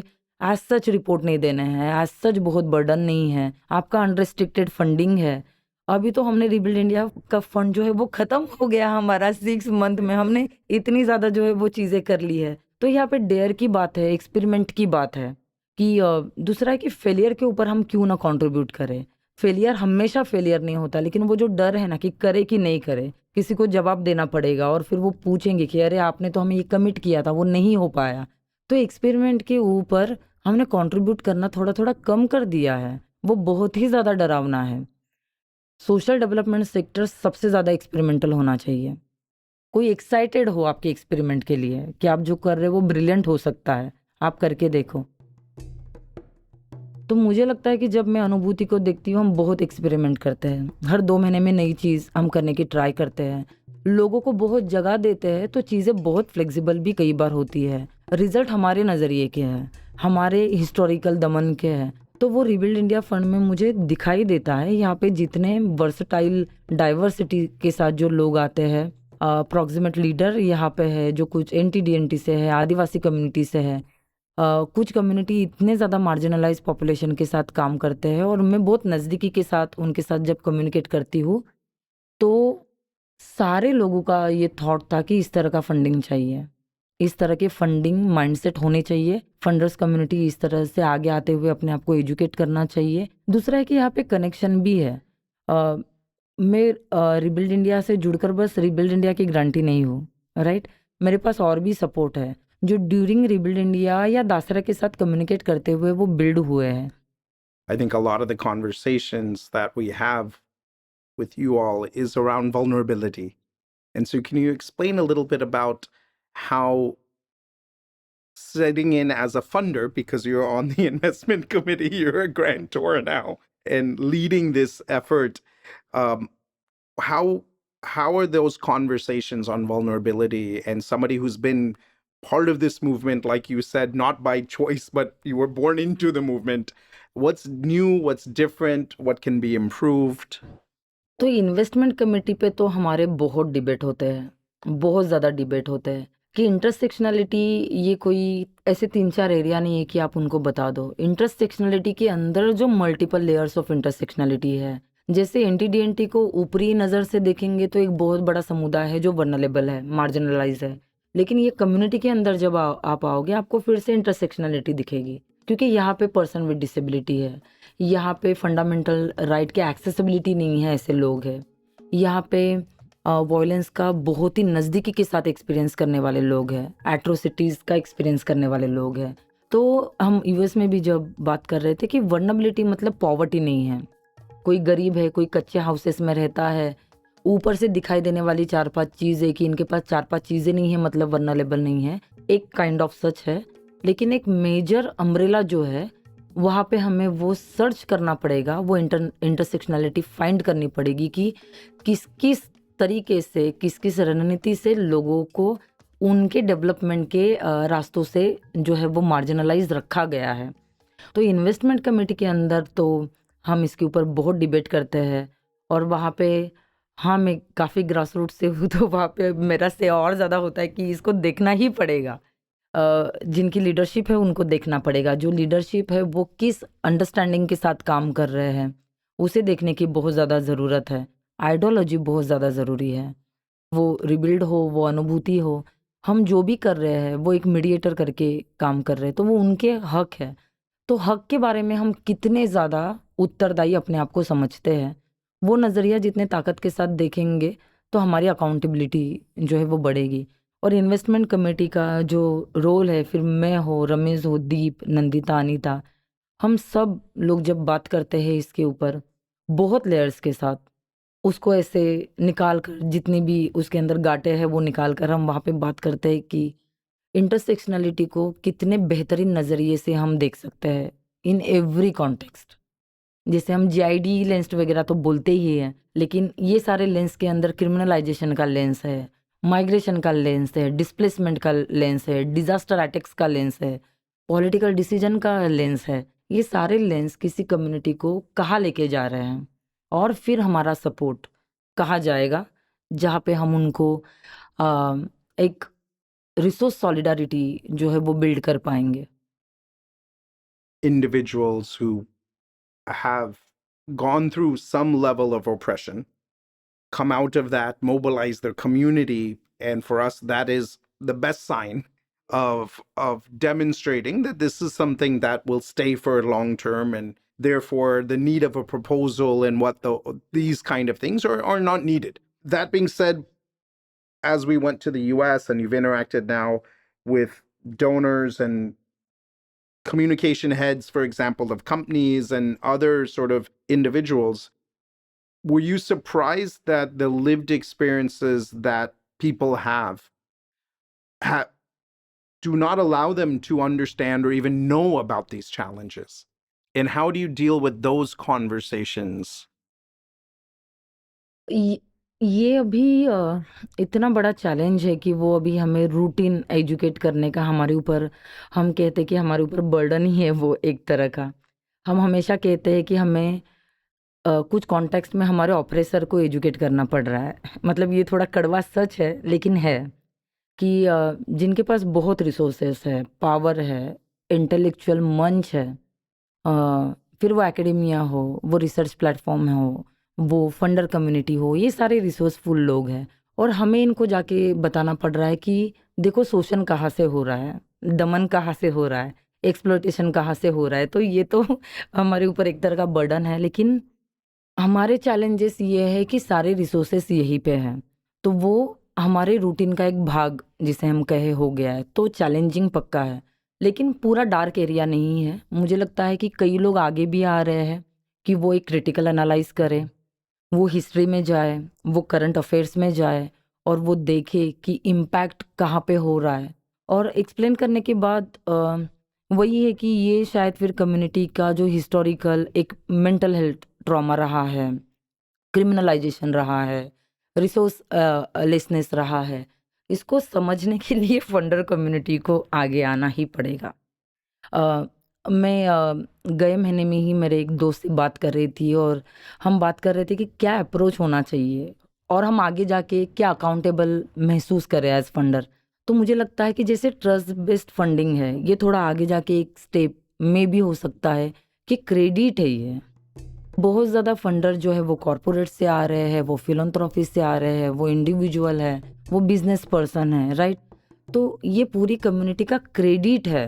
एज सच रिपोर्ट नहीं देने हैं, एज सच बहुत बर्डन नहीं है, आपका अनरिस्ट्रिक्टेड फंडिंग है। अभी तो हमने रिबिल्ड इंडिया का फंड जो है वो ख़त्म हो गया हमारा 6 मंथ में, हमने इतनी ज़्यादा जो है वो चीज़ें कर ली है। तो यहाँ पे डेयर की बात है, एक्सपेरिमेंट की बात है कि दूसरा है कि फेलियर के ऊपर हम क्यों ना कंट्रीब्यूट करें। फेलियर हमेशा फेलियर नहीं होता, लेकिन वो जो डर है ना कि करे कि नहीं करे, किसी को जवाब देना पड़ेगा और फिर वो पूछेंगे कि अरे आपने तो हमें ये कमिट किया था, वो नहीं हो पाया। तो एक्सपेरिमेंट के ऊपर हमने कंट्रीब्यूट करना थोड़ा थोड़ा कम कर दिया है, वो बहुत ही ज़्यादा डरावना है। सोशल डेवलपमेंट सेक्टर सबसे ज़्यादा एक्सपेरिमेंटल होना चाहिए। कोई एक्साइटेड हो आपके एक्सपेरिमेंट के लिए कि आप जो कर रहे हो वो ब्रिलियंट हो सकता है, आप करके देखो। तो मुझे लगता है कि जब मैं अनुभूति को देखती हूँ, हम बहुत एक्सपेरिमेंट करते हैं। हर 2 महीने में नई चीज़ हम करने की ट्राई करते हैं। लोगों को बहुत जगह देते हैं, तो चीज़ें बहुत फ्लेक्सिबल भी कई बार होती है। रिजल्ट हमारे नज़रिए के हैं, हमारे हिस्टोरिकल दमन के हैं। तो वो रिबिल्ड इंडिया फंड में मुझे दिखाई देता है। यहाँ पे जितने वर्सटाइल डाइवर्सिटी के साथ जो लोग आते हैं, अप्रॉक्सिमेट लीडर यहाँ पे है जो कुछ NTDNT से है, आदिवासी कम्युनिटी से है। कुछ कम्युनिटी इतने ज़्यादा मार्जिनलाइज पॉपुलेशन के साथ काम करते हैं, और मैं बहुत नज़दीकी के साथ उनके साथ जब कम्युनिकेट करती हूँ, तो सारे लोगों का ये थॉट था कि इस तरह का फंडिंग चाहिए, इस तरह के फंडिंग माइंडसेट होने चाहिए। फंडर्स कम्युनिटी इस तरह से आगे आते हुए अपने आप को एजुकेट करना चाहिए। दूसरा है कि यहाँ पे कनेक्शन भी है। मैं रिबिल्ड इंडिया से जुड़कर बस रिबिल्ड इंडिया की ग्रांटी नहीं हूँ, राइट। मेरे पास और भी सपोर्ट है जो ड्यूरिंग रिबिल्ड इंडिया या दासरा के साथ कम्युनिकेट करते हुए वो बिल्ड हुए हैं। I think a lot of the conversations that we have with you all is around vulnerability. And so, can you explain a little bit about how sitting in as a funder, because you're on the investment committee, you're a grantor now, and leading this effort, um, how are those conversations on vulnerability, and somebody who's been part of this movement, like you said, not by choice, but you were born into the movement? What's new? What's different? What can be improved? तो investment committee पे तो हमारे बहुत debate होते हैं, बहुत ज़्यादा debate होते हैं कि इंटरसेक्शनलिटी ये कोई ऐसे 3-4 एरिया नहीं है कि आप उनको बता दो। इंटरसेक्शनलिटी के अंदर जो मल्टीपल लेयर्स ऑफ इंटरसेक्शनलिटी है, जैसे NTDNT को ऊपरी नज़र से देखेंगे तो एक बहुत बड़ा समुदाय है जो वर्नरेबल है, मार्जिनलाइज है। लेकिन ये कम्युनिटी के अंदर जब आप आओगे, आपको फिर से इंटरसेक्शनलिटी दिखेगी, क्योंकि यहाँ पे पर्सन विद डिसेबिलिटी है, यहाँ पे फंडामेंटल राइट के एक्सेसिबिलिटी नहीं है, ऐसे लोग हैं। यहाँ पे वॉयलेंस का बहुत ही नज़दीकी के साथ एक्सपीरियंस करने वाले लोग हैं, एट्रोसिटीज़ का एक्सपीरियंस करने वाले लोग हैं। तो हम US में भी जब बात कर रहे थे कि वर्नेबिलिटी मतलब पॉवर्टी नहीं है, कोई गरीब है, कोई कच्चे हाउसेस में रहता है, ऊपर से दिखाई देने वाली 4-5 चीज़ें कि इनके पास 4-5 चीज़ें नहीं है मतलब वर्नेबल नहीं है, एक काइंड ऑफ सच है। लेकिन एक मेजर अम्ब्रेला जो है, वहाँ पे हमें वो सर्च करना पड़ेगा, वो इंटरसेक्शनलिटी फाइंड करनी पड़ेगी कि किस किस तरीके से, किस किस रणनीति से लोगों को उनके डेवलपमेंट के रास्तों से जो है वो मार्जिनलाइज रखा गया है। तो इन्वेस्टमेंट कमेटी के अंदर तो हम इसके ऊपर बहुत डिबेट करते हैं, और वहाँ पे हाँ, मैं काफ़ी ग्रास रूट से हूँ, तो वहाँ पे मेरा से और ज़्यादा होता है कि इसको देखना ही पड़ेगा। जिनकी लीडरशिप है उनको देखना पड़ेगा, जो लीडरशिप है वो किस अंडरस्टैंडिंग के साथ काम कर रहे हैं, उसे देखने की बहुत ज़्यादा ज़रूरत है। आइडियोलॉजी बहुत ज़्यादा ज़रूरी है, वो रिबिल्ड हो, वो अनुभूति हो, हम जो भी कर रहे हैं वो एक मीडिएटर करके काम कर रहे हैं, तो वो उनके हक है। तो हक के बारे में हम कितने ज़्यादा उत्तरदायी अपने आप को समझते हैं, वो नज़रिया जितने ताकत के साथ देखेंगे तो हमारी अकाउंटेबिलिटी जो है वो बढ़ेगी। और इन्वेस्टमेंट कमेटी का जो रोल है, फिर मैं हो, रमेश हो, दीप, नंदिता, अनीता, हम सब लोग जब बात करते हैं इसके ऊपर बहुत लेयर्स के साथ, उसको ऐसे निकाल कर जितनी भी उसके अंदर गांठें हैं वो निकाल कर हम वहाँ पे बात करते हैं कि इंटरसेक्शनलिटी को कितने बेहतरीन नज़रिए से हम देख सकते हैं इन एवरी कॉन्टेक्स्ट। जैसे हम जीआईडी लेंस वगैरह तो बोलते ही हैं, लेकिन ये सारे लेंस के अंदर क्रिमिनलाइजेशन का लेंस है, माइग्रेशन का लेंस है, डिस्प्लेसमेंट का लेंस है, डिजास्टर अटैक्स का लेंस है, पॉलिटिकल डिसीजन का लेंस है। ये सारे लेंस किसी कम्युनिटी को कहाँ लेके जा रहे हैं और फिर हमारा सपोर्ट कहाँ जाएगा, जहाँ पे हम उनको एक रिसोर्स सॉलिडारिटी जो है वो बिल्ड कर पाएंगे। Individuals who have gone through some level of oppression come out of that, mobilize their community, and for us that is the best sign of demonstrating that this is something that will stay for long term, and therefore the need of a proposal and what these kind of things are not needed. That being said, as we went to the US and you've interacted now with donors and communication heads, for example, of companies and other sort of individuals, were you surprised that the lived experiences that people have do not allow them to understand or even know about these challenges? And how do you deal with those conversations? ये ये अभी इतना बड़ा challenge है कि वो अभी हमें रूटीन एजुकेट करने का हमारे ऊपर, हम कहते हैं कि हमारे ऊपर बर्डन ही है वो एक तरह का। हम हमेशा कहते हैं कि हमें कुछ कॉन्टेक्स्ट में हमारे ऑपरेसर को एजुकेट करना पड़ रहा है। मतलब ये थोड़ा कड़वा सच है, लेकिन है कि जिनके पास बहुत रिसोर्सेस है, पावर है, इंटेलेक्चुअल मंच है, फिर वो एकेडेमिया हो, वो रिसर्च प्लेटफॉर्म हो, वो फंडर कम्युनिटी हो, ये सारे रिसोर्सफुल लोग हैं और हमें इनको जाके बताना पड़ रहा है कि देखो शोषण कहाँ से हो रहा है, दमन कहाँ से हो रहा है, एक्सप्लॉयटेशन कहाँ से हो रहा है। तो ये तो हमारे ऊपर एक तरह का बर्डन है, लेकिन हमारे चैलेंजेस ये है कि सारे रिसोर्सेस यहीं पे हैं, तो वो हमारे रूटीन का एक भाग जिसे हम कहे हो गया है, तो चैलेंजिंग पक्का है, लेकिन पूरा डार्क एरिया नहीं है। मुझे लगता है कि कई लोग आगे भी आ रहे हैं कि वो एक क्रिटिकल एनालाइज करें, वो हिस्ट्री में जाए, वो करंट अफेयर्स में जाए और वो देखे कि इम्पैक्ट कहाँ पे हो रहा है, और एक्सप्लेन करने के बाद वही है कि ये शायद फिर कम्युनिटी का जो हिस्टोरिकल एक मेंटल हेल्थ ट्रॉमा रहा है, क्रिमिनलाइजेशन रहा है, रिसोर्स लेसनेस रहा है, इसको समझने के लिए फंडर कम्युनिटी को आगे आना ही पड़ेगा। मैं गए महीने में ही मेरे एक दोस्त से बात कर रही थी और हम बात कर रहे थे कि क्या अप्रोच होना चाहिए और हम आगे जाके क्या अकाउंटेबल महसूस करें एज फंडर। तो मुझे लगता है कि जैसे ट्रस्ट बेस्ड फंडिंग है, ये थोड़ा आगे जाके एक स्टेप में भी हो सकता है कि क्रेडिट है ये। बहुत ज़्यादा फंडर जो है वो कॉरपोरेट से आ रहे हैं, वो फिलंथ्रॉफी से आ रहे हैं, वो इंडिविजुअल है, वो बिजनेस पर्सन है, राइट। तो ये पूरी कम्युनिटी का क्रेडिट है,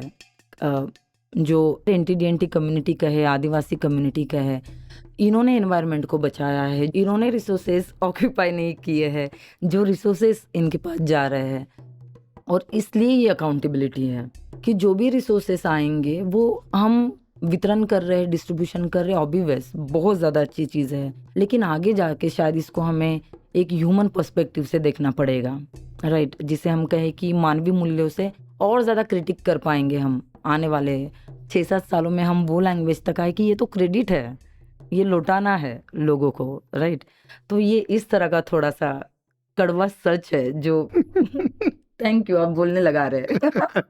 जो एनटीडीएनटी कम्युनिटी का है, आदिवासी कम्युनिटी का है। इन्होंने एनवायरनमेंट को बचाया है, इन्होंने रिसोर्सेज ऑक्यूपाई नहीं किए हैं, जो रिसोर्सेज इनके पास जा रहे हैं, और इसलिए ये अकाउंटेबिलिटी है कि जो भी रिसोर्सेस आएंगे वो हम वितरण कर रहे हैं, डिस्ट्रीब्यूशन कर रहे हैं, ऑब्वियस बहुत ज़्यादा अच्छी चीज़ है, लेकिन आगे जाके शायद इसको हमें एक ह्यूमन पर्सपेक्टिव से देखना पड़ेगा, राइट। जिसे हम कहें कि मानवीय मूल्यों से और ज़्यादा क्रिटिक कर पाएंगे हम आने वाले 6-7 सालों में। हम वो लैंग्वेज तक आए कि ये तो क्रेडिट है, ये लौटाना है लोगों को, राइट। तो ये इस तरह का थोड़ा सा कड़वा सच है जो थैंक यू, आप बोलने लगा रहे।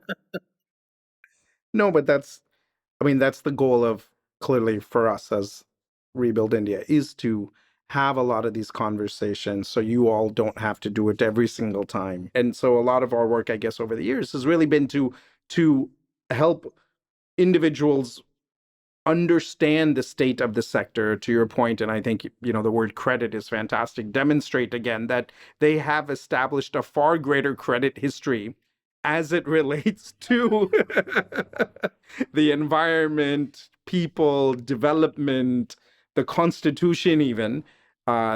No, but that's the goal of, clearly, for us as Rebuild India, is to have a lot of these conversations so you all don't have to do it every single time. And so a lot of our work, I guess, over the years has really been to help individuals understand the state of the sector, to your point. And I think, the word credit is fantastic. Demonstrate again that they have established a far greater credit history as it relates to the environment, people, development, the Constitution, even,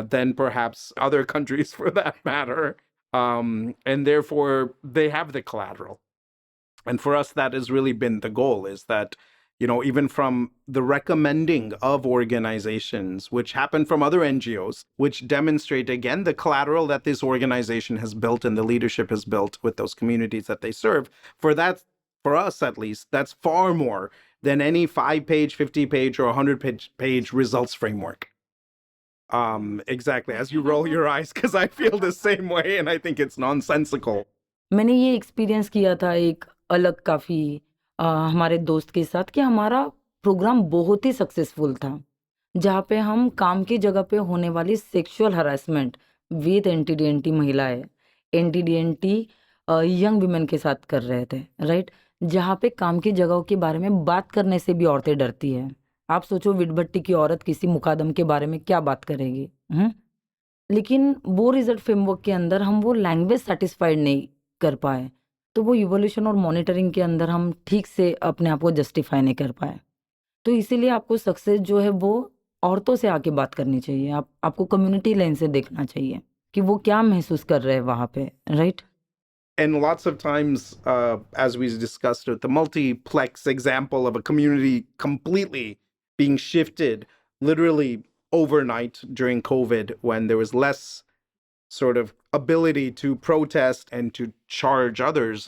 than perhaps other countries for that matter. And therefore, they have the collateral. And for us, that has really been the goal, is that, even from the recommending of organizations, which happen from other NGOs, which demonstrate, again, the collateral that this organization has built and the leadership has built with those communities that they serve. For us at least, that's far more than any 5-page, 50-page, or 100-page results framework. Exactly. As you roll your eyes, because I feel the same way and I think it's nonsensical. मैंने ये experience किया था एक अलग काफ़ी हमारे दोस्त के साथ कि हमारा प्रोग्राम बहुत ही सक्सेसफुल था, जहाँ पे हम काम की जगह पे होने वाली सेक्सुअल हरासमेंट विद एनटीडीएनटी महिलाएं, एनटीडीएनटी यंग विमेन के साथ कर रहे थे, राइट। जहाँ पे काम की जगहों के बारे में बात करने से भी औरतें डरती है। आप सोचो, विटभट्टी की औरत किसी मुकादम के बारे में क्या बात करेगी। लेकिन वो रिजल्ट फ्रेमवर्क के अंदर हम वो लैंग्वेज सेटिस्फाइड नहीं कर पाए, तो वो इवोल्यूशन और मॉनिटरिंग के अंदर हम ठीक से अपने आप को जस्टिफाई नहीं कर पाए। तो इसीलिए आपको सक्सेस जो है वो औरतों से आके बात करनी चाहिए। आपको कम्युनिटी लेंस से देखना चाहिए कि वो क्या महसूस कर रहे हैं वहाँ पे, right. And lots of times, as we discussed with the multiplex example of a community completely being shifted literally overnight during COVID, when there was less sort of ability to protest and to charge others,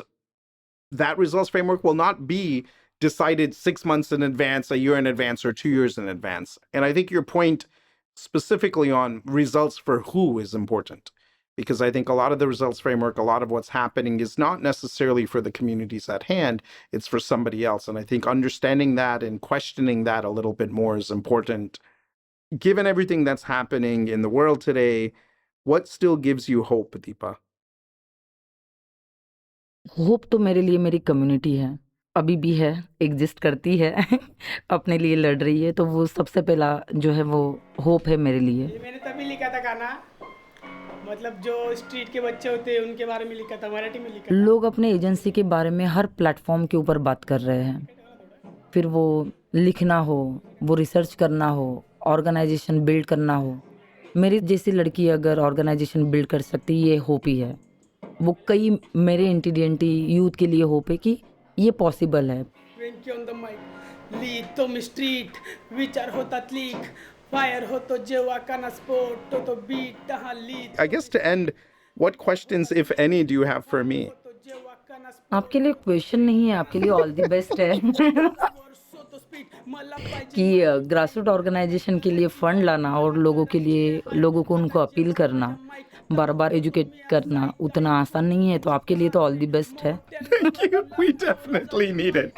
that results framework will not be decided 6 months in advance, a year in advance, or 2 years in advance. And I think your point specifically on results for who is important. Because I think a lot of the results framework, a lot of what's happening is not necessarily for the communities at hand, it's for somebody else. And I think understanding that and questioning that a little bit more is important. Given everything that's happening in the world today, what still gives you hope, Deepa? Hope तो मेरे लिए मेरी community है, अभी भी है, exist करती है अपने लिए लड़ रही है, तो वो सबसे पहला जो है वो होप है मेरे लिए। ये मैंने तभी लिखा था गाना, मतलब जो स्ट्रीट के बच्चे होते हैं उनके बारे में लिखा था, मराठी में लिखा था। लोग अपने एजेंसी के बारे में हर प्लेटफॉर्म के ऊपर बात कर रहे हैं, फिर वो लिखना हो, वो रिसर्च करना हो, ऑर्गेनाइजेशन बिल्ड करना हो। मेरी जैसी लड़की अगर ऑर्गेनाइजेशन बिल्ड कर सकती, ये होप ही है। वो कई मेरे एनटीडीएनटी यूथ के लिए होप है कि ये पॉसिबल है। वेंकी ऑन द माइक, लीड तो मी स्ट्रीट, विचार होतात लीक, फायर होतो जेव्हा काना स्पोर्ट तो बीट हा lead. I guess to end, what questions, if any, do you have for me? आपके लिए क्वेश्चन नहीं है, आपके लिए ऑल द बेस्ट है कि ग्रासरूट ऑर्गेनाइजेशन के लिए फंड लाना और लोगों को उनको अपील करना, बार बार एजुकेट करना उतना आसान नहीं है। तो आपके लिए तो ऑल द बेस्ट है। Thank you. We definitely need it.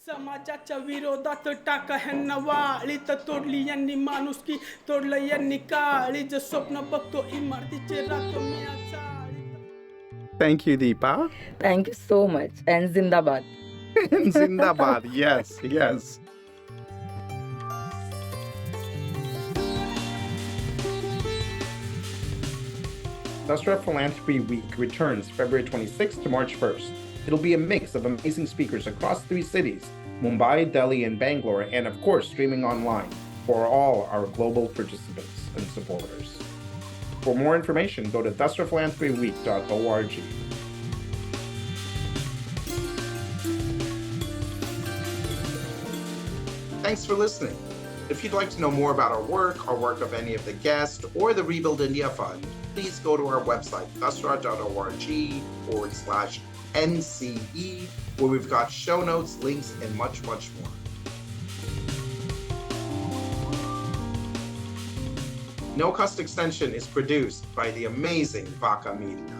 समाजाच्या विरोधात टाका ह्यांना वाळीत, तोडली यांनी माणुसकी, तोडलं यांनी काळी, जे स्वप्न बघतो इमारतीचे राहतो मी आचाळी। Thank you, Deepa. Thank you so much and जिंदाबाद। Zindabad. Yes, yes. Dasra Philanthropy Week returns February 26th to March 1st. It'll be a mix of amazing speakers across 3 cities, Mumbai, Delhi, and Bangalore, and of course, streaming online for all our global participants and supporters. For more information, go to dasraphilanthropyweek.org. Thanks for listening. If you'd like to know more about our work of any of the guests, or the Rebuild India Fund, please go to our website, dasra.org/NCE, where we've got show notes, links, and much, much more. No Cost Extension is produced by the amazing Vaca Media.